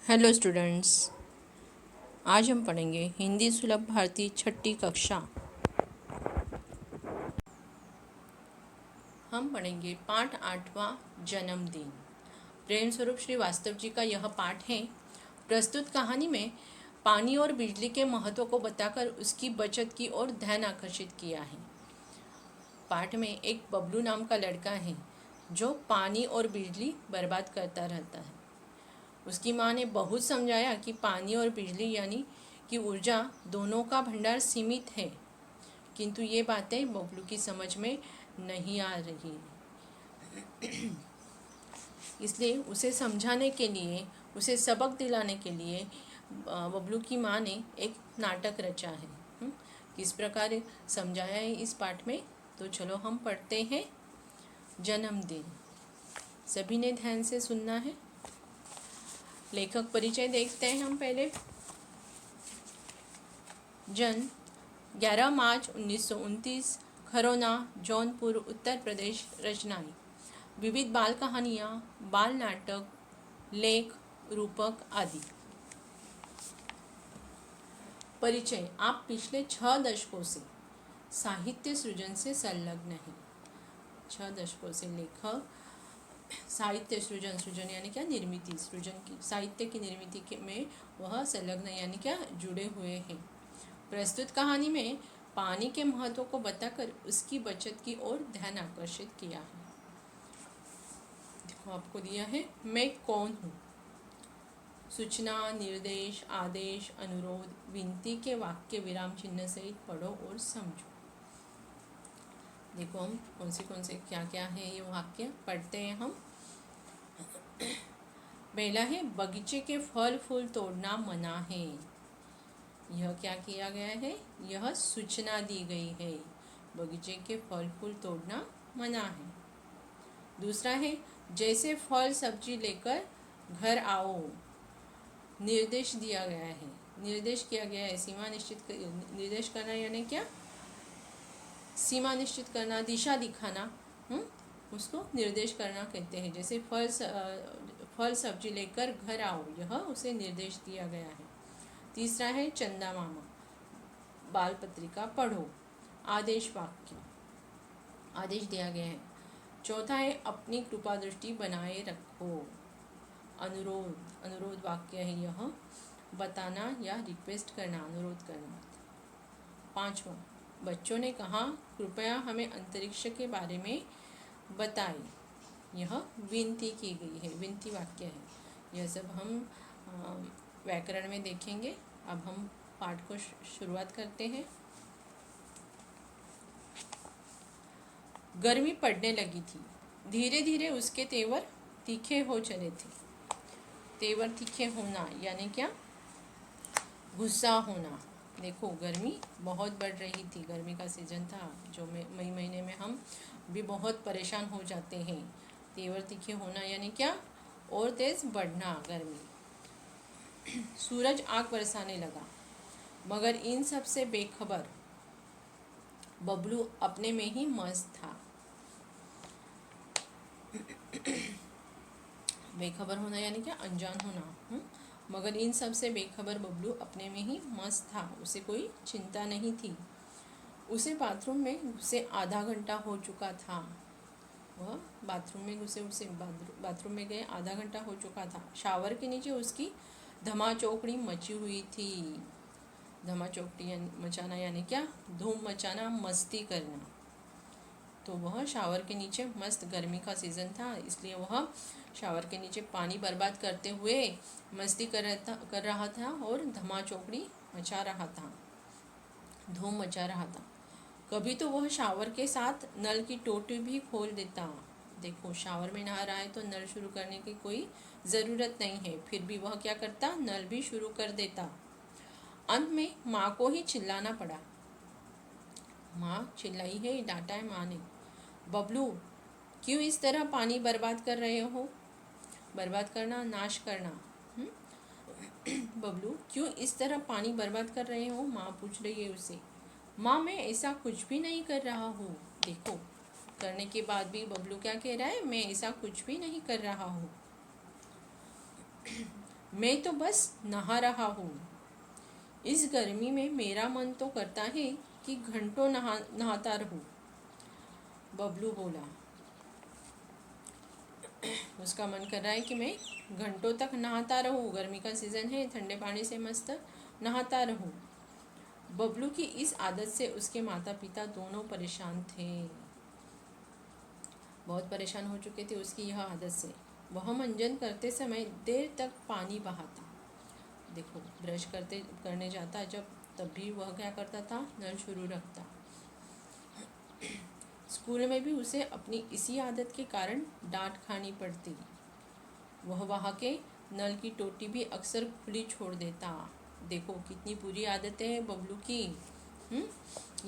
Hello students, आज हम पढ़ेंगे हिंदी सुलभ भारती छठी कक्षा। हम पढ़ेंगे पाठ 8वां जन्मदिन। प्रेम स्वरूप श्री वास्तव जी का यह पाठ है। प्रस्तुत कहानी में पानी और बिजली के महत्व को बताकर उसकी बचत की ओर ध्यान आकर्षित किया है। पाठ में एक बबलू नाम का लड़का है जो पानी और बिजली बर्बाद करता रहता है। उसकी माँ ने बहुत समझाया कि पानी और बिजली यानी कि ऊर्जा दोनों का भंडार सीमित है, किंतु ये बातें बबलू की समझ में नहीं आ रही। इसलिए उसे समझाने के लिए, उसे सबक दिलाने के लिए बबलू की माँ ने एक नाटक रचा है। किस प्रकार समझाया है इस पाठ में, तो चलो हम पढ़ते हैं। जन्मदिन, सभी ने ध्यान से सुनना है। लेखक परिचय देखते हैं हम पहले। जन्म 11 मार्च 1929, खरौना, जौनपुर, उत्तर प्रदेश। रचनाएं विविध बाल कहानियाँ, बाल नाटक, लेख, रूपक आदि। परिचय, आप पिछले 6 दशकों से साहित्य सृजन से संलग्न हैं। 6 दशकों से लेखक साहित्य सृजन यानी क्या, निर्मिति, सृजन की, साहित्य की निर्मिति में वह संलग्न यानी क्या, जुड़े हुए हैं। प्रस्तुत कहानी में पानी के महत्व को बताकर उसकी बचत की ओर ध्यान आकर्षित किया है। देखो आपको दिया है, मैं कौन हूँ। सूचना, निर्देश, आदेश, अनुरोध, विनती के वाक्य विराम चिन्ह सहित पढ़ो और समझो। देखो हम कौन से क्या क्या है ये वाक्य पढ़ते हैं हम। पहला है, बगीचे के फल फूल तोड़ना मना है। यह क्या किया गया है, यह सूचना दी गई है, बगीचे के फल फूल तोड़ना मना है। दूसरा है, जैसे फल सब्जी लेकर घर आओ। निर्देश दिया गया है, निर्देश किया गया है, सीमा निश्चित निर्देश करना यानी क्या, सीमा निश्चित करना, दिशा दिखाना, उसको निर्देश करना कहते हैं। जैसे फल सब्जी लेकर घर आओ, यह उसे निर्देश दिया गया है। तीसरा है, चंदा मामा, बाल पत्रिका पढ़ो। आदेश वाक्य, आदेश दिया गया है। चौथा है, अपनी कृपा दृष्टि बनाए रखो। अनुरोध, अनुरोध वाक्य है यह, बताना या रिक्वेस्ट करना, अनुरोध करना। पांचवा, बच्चों ने कहा कृपया हमें अंतरिक्ष के बारे में बताएं। यह विनती की गई है, विनती वाक्य है। यह सब हम व्याकरण में देखेंगे। अब हम पाठ को शुरुआत करते हैं। गर्मी पड़ने लगी थी। धीरे धीरे उसके तेवर तीखे हो चले थे। तेवर तीखे होना यानी क्या, गुस्सा होना। देखो गर्मी बहुत बढ़ रही थी, गर्मी का सीजन था जो मई महीने में हम भी बहुत परेशान हो जाते हैं। तेवर तीखे होना यानी क्या, और तेज बढ़ना गर्मी। सूरज आग बरसाने लगा, मगर इन सब से बेखबर बबलू अपने में ही मस्त था। बेखबर होना यानी क्या, अनजान होना। मगर इन सब से बेखबर बबलू अपने में ही मस्त था, उसे कोई चिंता नहीं थी। उसे बाथरूम में घुसे आधा घंटा हो चुका था। वह बाथरूम में घुसे, उसे बाथरूम में गए आधा घंटा हो चुका था। शावर के नीचे उसकी धमाचौकड़ी मची हुई थी। धमाचौकड़ी मचाना यानी क्या, धूम मचाना, मस्ती करना। तो वह शावर के नीचे मस्त, गर्मी का सीज़न था इसलिए वह शावर के नीचे पानी बर्बाद करते हुए मस्ती कर रहा था और धमाचौकड़ी मचा रहा था, धूम मचा रहा था। कभी तो वह शावर के साथ नल की टोटी भी खोल देता। देखो शावर में नहा रहा है तो नल शुरू करने की कोई ज़रूरत नहीं है, फिर भी वह क्या करता, नल भी शुरू कर देता। अंत में माँ को ही चिल्लाना पड़ा। माँ चिल्लाई है, डांटा है माँ ने। बबलू, क्यों इस तरह पानी बर्बाद कर रहे हो। बर्बाद करना, नाश करना। बबलू, क्यों इस तरह पानी बर्बाद कर रहे हो, माँ पूछ रही है उसे। माँ, मैं ऐसा कुछ भी नहीं कर रहा हूँ। देखो करने के बाद भी बबलू क्या कह रहा है, मैं ऐसा कुछ भी नहीं कर रहा हूँ। मैं तो बस नहा रहा हूँ। इस गर्मी में मेरा मन तो करता है कि घंटों नहाता रहूँ। बबलू बोला। उसका मन कर रहा है कि मैं घंटों तक नहाता रहूँ, गर्मी का सीज़न है, ठंडे पानी से मस्त नहाता रहूँ। बबलू की इस आदत से उसके माता पिता दोनों परेशान थे। बहुत परेशान हो चुके थे उसकी यह आदत से। वह मंजन करते समय देर तक पानी बहाता। देखो, ब्रश करने जाता जब, तब भी वह क्या करता था, नल शुरू रखता। स्कूल में भी उसे अपनी इसी आदत के कारण डांट खानी पड़ती। वह वहाँ के नल की टोटी भी अक्सर खुली छोड़ देता। देखो कितनी बुरी आदतें हैं बबलू की।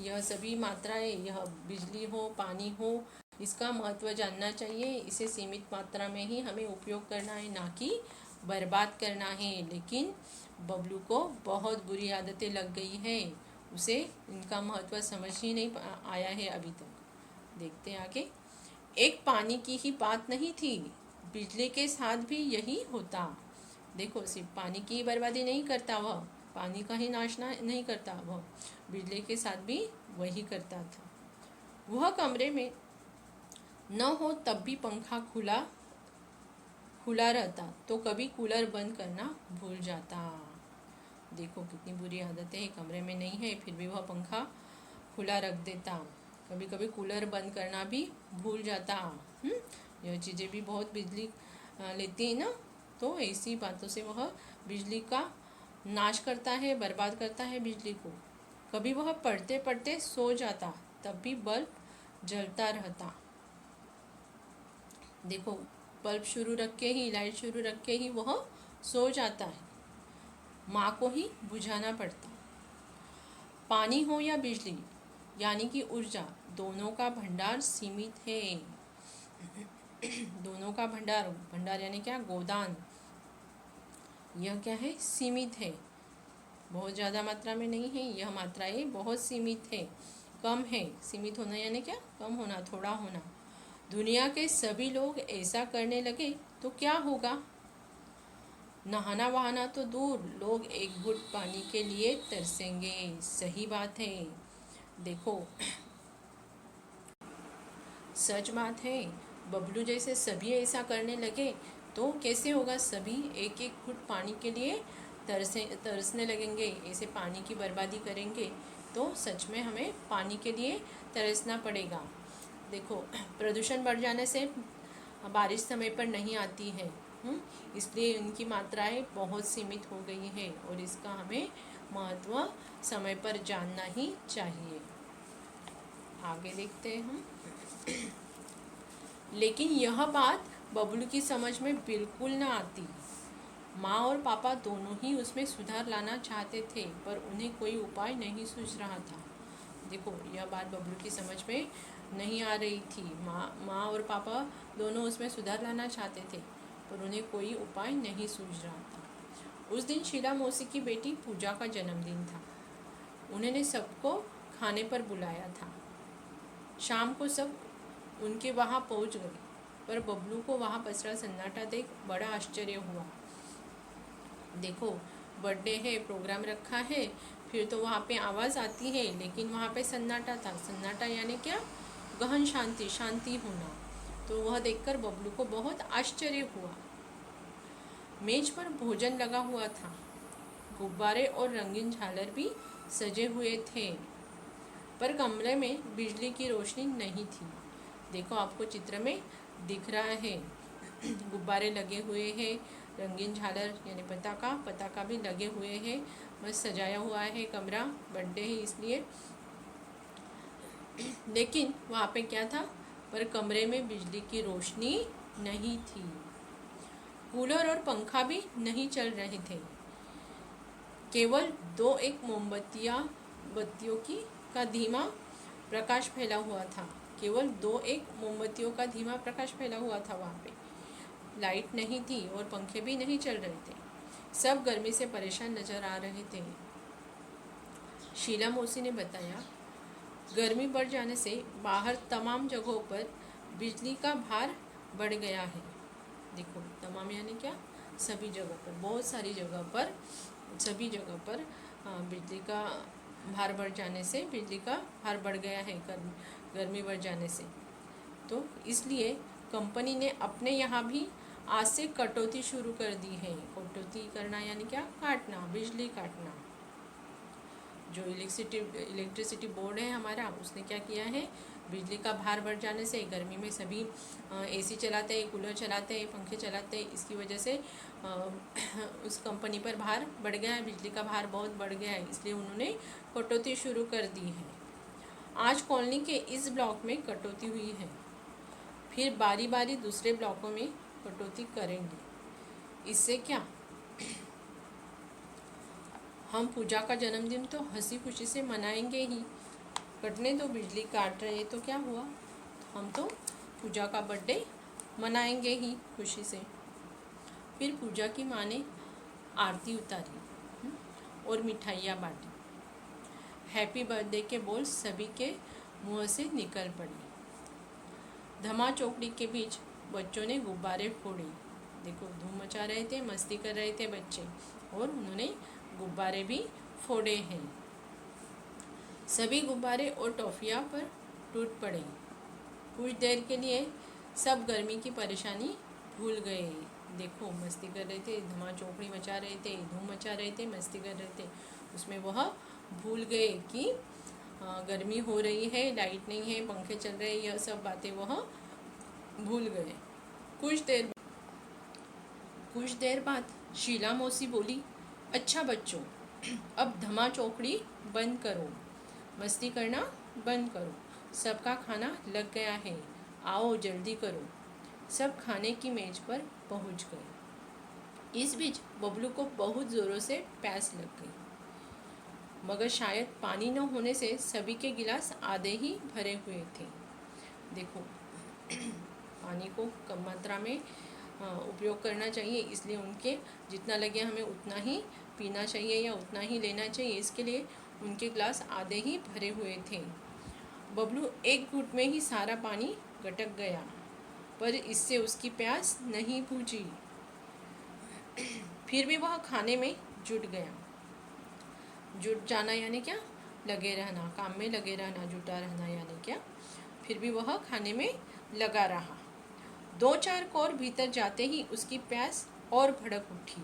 यह सभी मात्राएं, यह बिजली हो, पानी हो, इसका महत्व जानना चाहिए। इसे सीमित मात्रा में ही हमें उपयोग करना है, ना कि बर्बाद करना है। लेकिन बबलू को बहुत बुरी आदतें लग गई है। उसे इनका महत्व समझ ही नहीं आया है अभी तक। देखते हैं आगे। एक पानी की ही बात नहीं थी, बिजली के साथ भी यही होता। देखो, सिर्फ पानी की बर्बादी नहीं करता वह, पानी का ही नाश नहीं करता वह, बिजली के साथ भी वही करता था। वह कमरे में न हो तब भी पंखा खुला रहता, तो कभी कूलर बंद करना भूल जाता। देखो कितनी बुरी आदतें हैं, कमरे में नहीं है फिर भी वह पंखा खुला रख देता, कभी कभी कूलर बंद करना भी भूल जाता। यह चीज़ें भी बहुत बिजली लेती है ना, तो ऐसी बातों से वह बिजली का नाश करता है, बर्बाद करता है बिजली को। कभी वह पढ़ते पढ़ते सो जाता, तब भी बल्ब जलता रहता। देखो, बल्ब शुरू रख के ही, लाइट शुरू रख के ही वह सो जाता है, माँ को ही बुझाना पड़ता। पानी हो या बिजली, यानी कि ऊर्जा, दोनों का भंडार सीमित है। दोनों का भंडार यानी क्या, गोदान, यह क्या है, सीमित है। बहुत ज़्यादा मात्रा में नहीं है, यह मात्राएं बहुत सीमित है, कम है। सीमित होना यानी क्या, कम होना, थोड़ा होना। दुनिया के सभी लोग ऐसा करने लगे तो क्या होगा? नहाना वहाना तो दूर, लोग एक घुट पानी के लिए तरसेंगे। सही बात है। देखो, सच बात है। बबलू जैसे सभी ऐसा करने लगे तो कैसे होगा? सभी एक एक घुट पानी के लिए तरसने लगेंगे, ऐसे पानी की बर्बादी करेंगे तो सच में हमें पानी के लिए तरसना पड़ेगा। देखो, प्रदूषण बढ़ जाने से बारिश समय पर नहीं आती है, इसलिए इनकी मात्राएं बहुत सीमित हो गई है और इसका हमें महत्व समय पर जानना ही चाहिए। आगे देखते हैं हम। लेकिन यह बात बबलू की समझ में बिल्कुल ना आती। माँ और पापा दोनों ही उसमें सुधार लाना चाहते थे, पर उन्हें कोई उपाय नहीं सूझ रहा था। देखो, यह बात बबलू की समझ में नहीं आ रही थी। माँ और पापा दोनों उसमें सुधार लाना चाहते थे, पर उन्हें कोई उपाय नहीं सूझ रहा था। उस दिन शीला मौसी की बेटी पूजा का जन्मदिन था। उन्होंने सबको खाने पर बुलाया था। शाम को सब उनके वहाँ पहुँच गए, पर बबलू को वहाँ पसरा सन्नाटा देख बड़ा आश्चर्य हुआ। देखो, बर्थडे है, प्रोग्राम रखा है, फिर तो वहाँ पे आवाज़ आती है, लेकिन वहाँ पे सन्नाटा था। सन्नाटा यानी क्या, गहन शांति, शांति होना। तो वह देखकर बबलू को बहुत आश्चर्य हुआ। मेज पर भोजन लगा हुआ था, गुब्बारे और रंगीन झालर भी सजे हुए थे, पर कमरे में बिजली की रोशनी नहीं थी। देखो, आपको चित्र में दिख रहा है, गुब्बारे लगे हुए हैं, रंगीन झालर यानी पताका भी लगे हुए हैं, बस सजाया हुआ है कमरा, बर्थडे है इसलिए। लेकिन वहाँ पे क्या था, पर कमरे में बिजली की रोशनी नहीं थी। कूलर और पंखा भी नहीं चल रहे थे। केवल एक बत्तियों का धीमा प्रकाश फैला हुआ था। केवल एक मोमबत्तियों का धीमा प्रकाश फैला हुआ था वहाँ पे। लाइट नहीं थी और पंखे भी नहीं चल रहे थे। सब गर्मी से परेशान नजर आ रहे थे। शीला मौसी ने बताया, गर्मी बढ़ जाने से बाहर तमाम जगहों पर बिजली का भार बढ़ गया है। देखो, तमाम यानी क्या, सभी जगह पर, बहुत सारी जगह पर, सभी जगह पर बिजली का भार बढ़ जाने से, बिजली का भार बढ़ गया है गर्मी बढ़ जाने से। तो इसलिए कंपनी ने अपने यहाँ भी आज से कटौती शुरू कर दी है। कटौती करना यानी क्या? काटना, बिजली काटना। जो इलेक्ट्रिसिटी बोर्ड है हमारा, उसने क्या किया है, बिजली का भार बढ़ जाने से गर्मी में सभी एसी चलाते हैं, कूलर चलाते हैं, पंखे चलाते हैं, इसकी वजह से उस कंपनी पर भार बढ़ गया है, बिजली का भार बहुत बढ़ गया है, इसलिए उन्होंने कटौती शुरू कर दी है। आज कॉलोनी के इस ब्लॉक में कटौती हुई है, फिर बारी बारी दूसरे ब्लॉकों में कटौती करेंगे। इससे क्या, हम पूजा का जन्मदिन तो हंसी खुशी से मनाएंगे ही। कटने दो, बिजली काट रहे तो क्या हुआ, हम तो पूजा का बर्थडे मनाएंगे ही खुशी से। फिर पूजा की माँ ने आरती उतारी और मिठाइयाँ बांटी। हैप्पी बर्थडे के बोल सभी के मुंह से निकल पड़े। धमा चौकड़ी के बीच बच्चों ने गुब्बारे फोड़े। देखो, धूम मचा रहे थे, मस्ती कर रहे थे बच्चे, और उन्होंने गुब्बारे भी फोड़े हैं। सभी गुब्बारे और टॉफियाँ पर टूट पड़े। कुछ देर के लिए सब गर्मी की परेशानी भूल गए। देखो, मस्ती कर रहे थे, धमा चौकड़ी मचा रहे थे, धूम मचा रहे थे, मस्ती कर रहे थे, उसमें वह भूल गए कि गर्मी हो रही है, लाइट नहीं है, पंखे चल रहे हैं, यह सब बातें वह भूल गए। कुछ देर बाद शीला मौसी बोली, अच्छा बच्चों, अब धमा चौकड़ी बंद करो, मस्ती करना बंद करो, सबका खाना लग गया है, आओ जल्दी करो। सब खाने की मेज पर पहुंच गए। इस बीच बबलू को बहुत ज़ोरों से प्यास लग गई, मगर शायद पानी न होने से सभी के गिलास आधे ही भरे हुए थे। देखो, पानी को कम मात्रा में उपयोग करना चाहिए, इसलिए उनके जितना लगे हमें उतना ही पीना चाहिए या उतना ही लेना चाहिए, इसके लिए उनके गिलास आधे ही भरे हुए थे। बबलू एक घूंट में ही सारा पानी गटक गया, पर इससे उसकी प्यास नहीं बुझी। फिर भी वह खाने में जुट गया। जुट जाना यानी क्या? लगे रहना, काम में लगे रहना, जुटा रहना यानी क्या? फिर भी वह खाने में लगा रहा। 2-4 कौर भीतर जाते ही उसकी प्यास और भड़क उठी।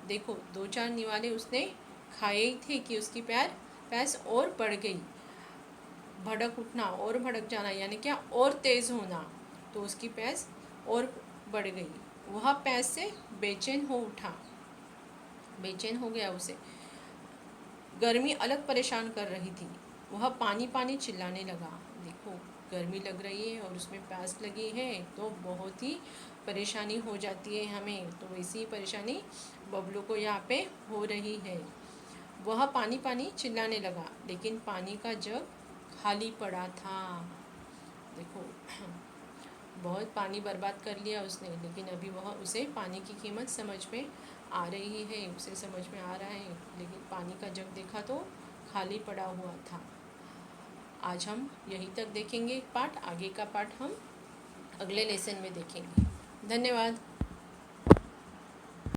देखो, 2-4 निवाले उसने खाए ही थे कि उसकी प्यास और बढ़ गई। भड़क उठना और भड़क जाना यानी क्या? और तेज़ होना, तो उसकी प्यास और बढ़ गई। वह प्यास से बेचैन हो उठा, बेचैन हो गया उसे। गर्मी अलग परेशान कर रही थी। वह पानी पानी चिल्लाने लगा। देखो, गर्मी लग रही है और उसमें प्यास लगी है तो बहुत ही परेशानी हो जाती है हमें, तो वैसी ही परेशानी बबलू को यहाँ पे हो रही है। वह पानी पानी चिल्लाने लगा, लेकिन पानी का जग खाली पड़ा था। देखो, बहुत पानी बर्बाद कर लिया उसने, लेकिन अभी वह उसे पानी की कीमत समझ में आ रही है, उसे समझ में आ रहा है, लेकिन पानी का जग देखा तो खाली पड़ा हुआ था। आज हम यहीं तक देखेंगे पाठ, आगे का पाठ हम अगले लेसन में देखेंगे। धन्यवाद।